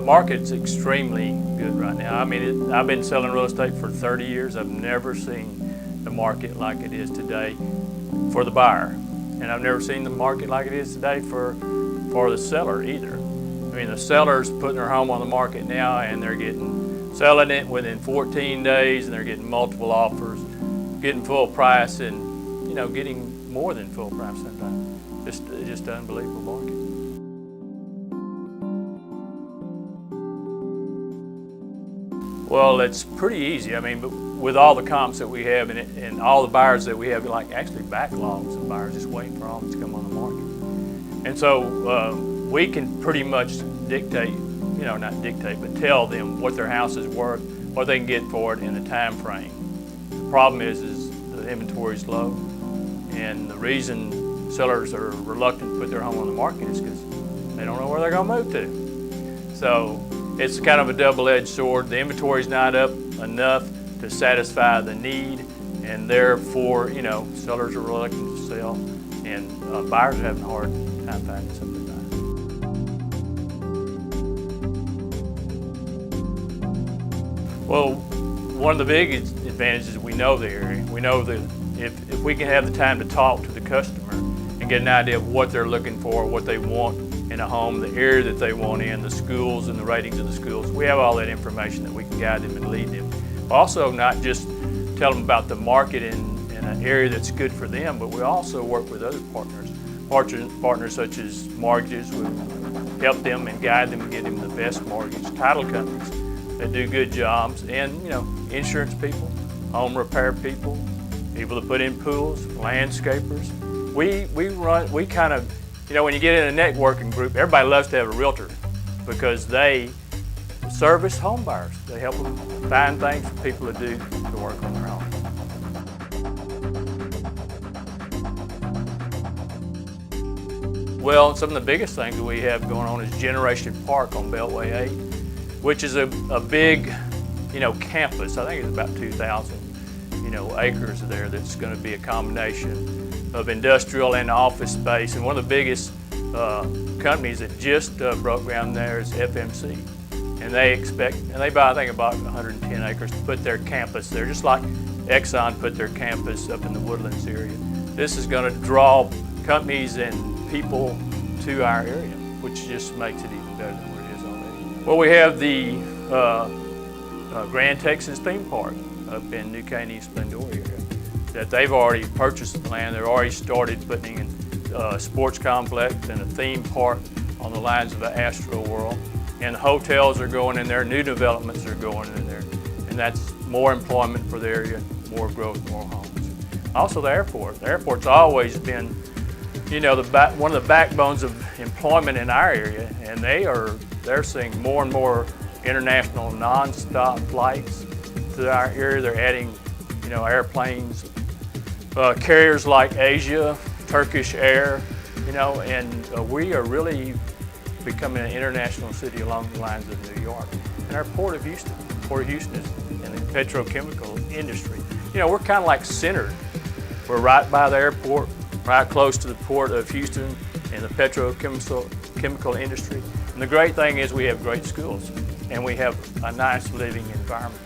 market's extremely good right now. I mean, I've been selling real estate for 30 years. I've never seen the market like it is today for the buyer. And I've never seen the market like it is today for the seller either. I mean, the seller's putting their home on the market now and they're selling it within 14 days and they're getting multiple offers, getting full price and, you know, getting more than full price sometimes. Just an unbelievable market. Well, it's pretty easy. I mean, but with all the comps that we have and all the buyers that we have, like actually backlogs of buyers just waiting for homes to come on the market. And so we can pretty much dictate, you know, not dictate, but tell them what their house is worth, what they can get for it in a time frame. The problem is the inventory is low, and the reason sellers are reluctant to put their home on the market is because they don't know where they're going to move to. So it's kind of a double-edged sword. The inventory is not up enough to satisfy the need, and therefore, you know, sellers are reluctant to sell, and buyers are having a hard time finding something to buy. Well, one of the big advantages is we know the area. We know that if we can have the time to talk to the customer and get an idea of what they're looking for, what they want in a home, the area that they want in, the schools and the ratings of the schools, we have all that information that we can guide them and lead them. Also, not just tell them about the market in an area that's good for them, but we also work with other partners such as mortgages. We help them and guide them and get them the best mortgage. Title companies that do good jobs, and you know, insurance people, home repair people, people that put in pools, landscapers. We kind of, you know, when you get in a networking group, everybody loves to have a realtor because they service home buyers. They help them find things for people to do to work on their home. Well, some of the biggest things that we have going on is Generation Park on Beltway 8, which is a big, you know, campus. I think it's about 2,000, you know, acres there. That's going to be a combination of industrial and office space. And one of the biggest companies that just broke ground there is FMC. And they buy, I think, about 110 acres to put their campus there, just like Exxon put their campus up in the Woodlands area. This is going to draw companies and people to our area, which just makes it even better than what it is already. Well, we have the Grand Texas Theme Park up in New Caney, Splendora area, that they've already purchased the land. They've already started putting in a sports complex and a theme park on the lines of the Astro World. And the hotels are going in there, new developments are going in there. And that's more employment for the area, more growth, more homes. Also the airport. The airport's always been, you know, one of the backbones of employment in our area. And they're seeing more and more international non-stop flights to our area. They're adding, you know, airplanes, carriers like Asia, Turkish Air, you know, and we are really becoming an international city along the lines of New York. And our Port of Houston is in the petrochemical industry. You know, we're kind of like centered. We're right by the airport, right close to the Port of Houston and the petrochemical industry. And the great thing is we have great schools and we have a nice living environment.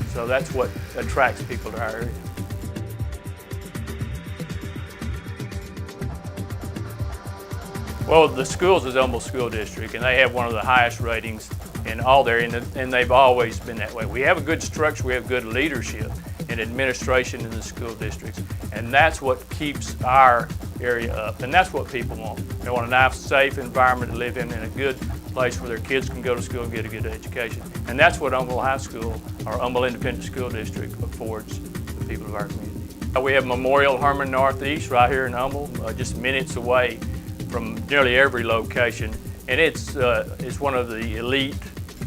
So that's what attracts people to our area. Well, the schools is Humboldt School District, and they have one of the highest ratings in all there, and they've always been that way. We have a good structure, we have good leadership and administration in the school districts, and that's what keeps our area up, and that's what people want. They want a nice, safe environment to live in a good place where their kids can go to school and get a good education. And that's what Humboldt High School, or Humboldt Independent School District, affords the people of our community. We have Memorial Hermann Northeast right here in Humboldt, just minutes away from nearly every location, and it's one of the elite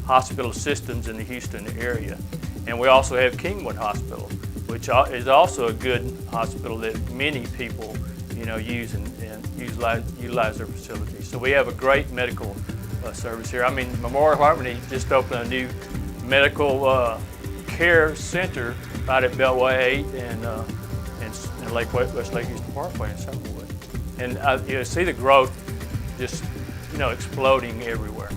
hospital systems in the Houston area. And we also have Kingwood Hospital, which is also a good hospital that many people, you know, use and utilize their facilities. So we have a great medical service here. I mean, Memorial Harmony just opened a new medical care center right at Beltway 8 and West Lake Houston Parkway in Summerwood. And you see the growth just, you know, exploding everywhere.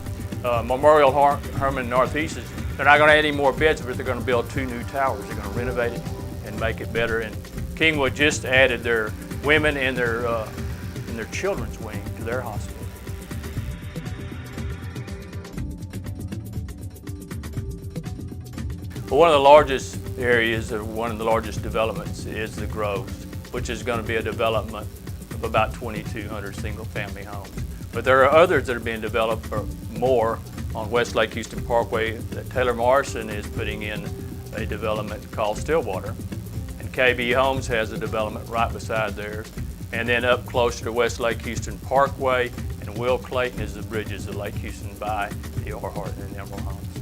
Memorial Herman Northeast, they're not going to add any more beds, but they're going to build 2 new towers. They're going to renovate it and make it better. And Kingwood just added their women and their children's wing to their hospital. Well, one of the largest areas, or one of the largest developments, is the Groves, which is going to be a development of about 2,200 single-family homes. But there are others that are being developed for more on West Lake Houston Parkway that Taylor Morrison is putting in a development called Stillwater. And KB Homes has a development right beside theirs. And then up closer to West Lake Houston Parkway and Will Clayton is the bridges of Lake Houston by the Orhart and Emerald Homes.